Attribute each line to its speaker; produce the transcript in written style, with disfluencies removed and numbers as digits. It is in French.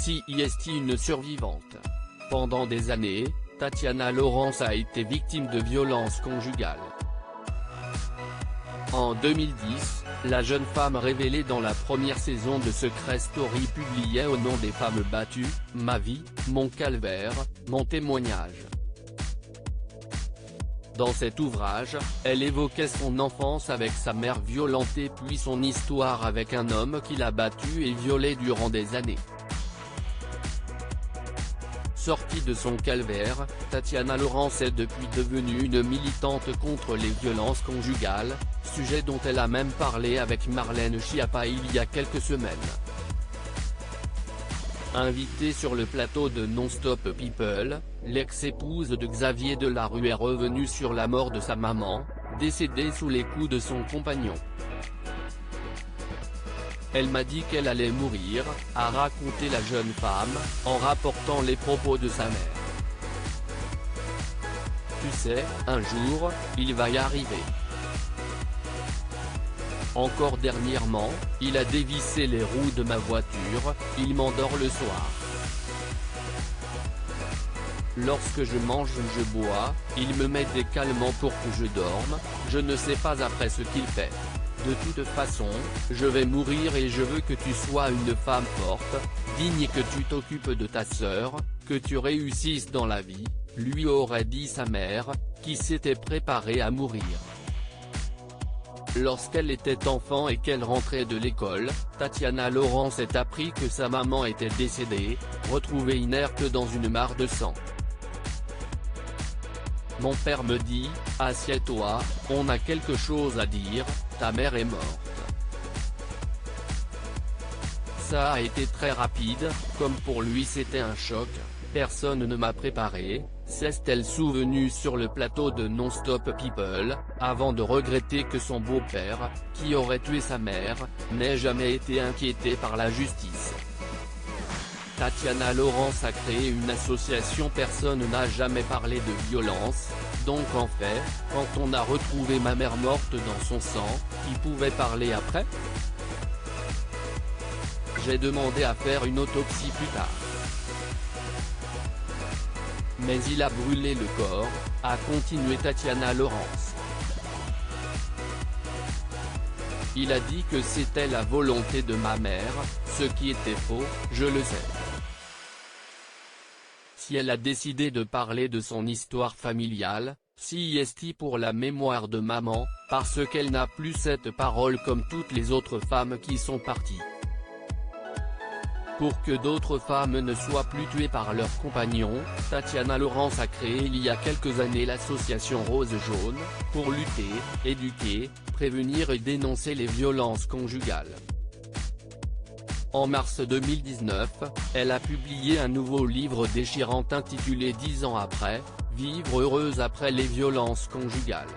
Speaker 1: CIST une survivante. Pendant des années, Tatiana Laurence a été victime de violences conjugales. En 2010, la jeune femme révélée dans la première saison de Secret Story publiait au nom des femmes battues, « Ma vie, mon calvaire, mon témoignage ». Dans cet ouvrage, elle évoquait son enfance avec sa mère violentée puis son histoire avec un homme qui l'a battue et violée durant des années. Sortie de son calvaire, Tatiana Laurence est depuis devenue une militante contre les violences conjugales, sujet dont elle a même parlé avec Marlène Schiappa il y a quelques semaines. Invitée sur le plateau de Non-Stop People, l'ex-épouse de Xavier Delarue est revenue sur la mort de sa maman, décédée sous les coups de son compagnon. Elle m'a dit qu'elle allait mourir, a raconté la jeune femme, en rapportant les propos de sa mère. Tu sais, un jour, il va y arriver. Encore dernièrement, il a dévissé les roues de ma voiture, il m'endort le soir. Lorsque je mange ou je bois, il me met des calmants pour que je dorme, je ne sais pas après ce qu'il fait. De toute façon, je vais mourir et je veux que tu sois une femme forte, digne et que tu t'occupes de ta sœur, que tu réussisses dans la vie, lui aurait dit sa mère, qui s'était préparée à mourir. Lorsqu'elle était enfant et qu'elle rentrait de l'école, Tatiana Laurence a appris que sa maman était décédée, retrouvée inerte dans une mare de sang. Mon père me dit, assieds-toi, on a quelque chose à dire, ta mère est morte. Ça a été très rapide, comme pour lui c'était un choc, personne ne m'a préparé, s'est-elle souvenue sur le plateau de Non-Stop People, avant de regretter que son beau-père, qui aurait tué sa mère, n'ait jamais été inquiété par la justice. Tatiana Laurence a créé une association Personne n'a jamais parlé de violence, donc en fait, quand on a retrouvé ma mère morte dans son sang, qui pouvait parler après? J'ai demandé à faire une autopsie plus tard. Mais il a brûlé le corps, a continué Tatiana Laurence. Il a dit que c'était la volonté de ma mère, ce qui était faux, je le sais. Si elle a décidé de parler de son histoire familiale, CIST pour la mémoire de maman, parce qu'elle n'a plus cette parole comme toutes les autres femmes qui sont parties. Pour que d'autres femmes ne soient plus tuées par leurs compagnons, Tatiana Laurence a créé il y a quelques années l'association Rose Jaune, pour lutter, éduquer, prévenir et dénoncer les violences conjugales. En mars 2019, elle a publié un nouveau livre déchirant intitulé 10 ans après, Vivre heureuse après les violences conjugales.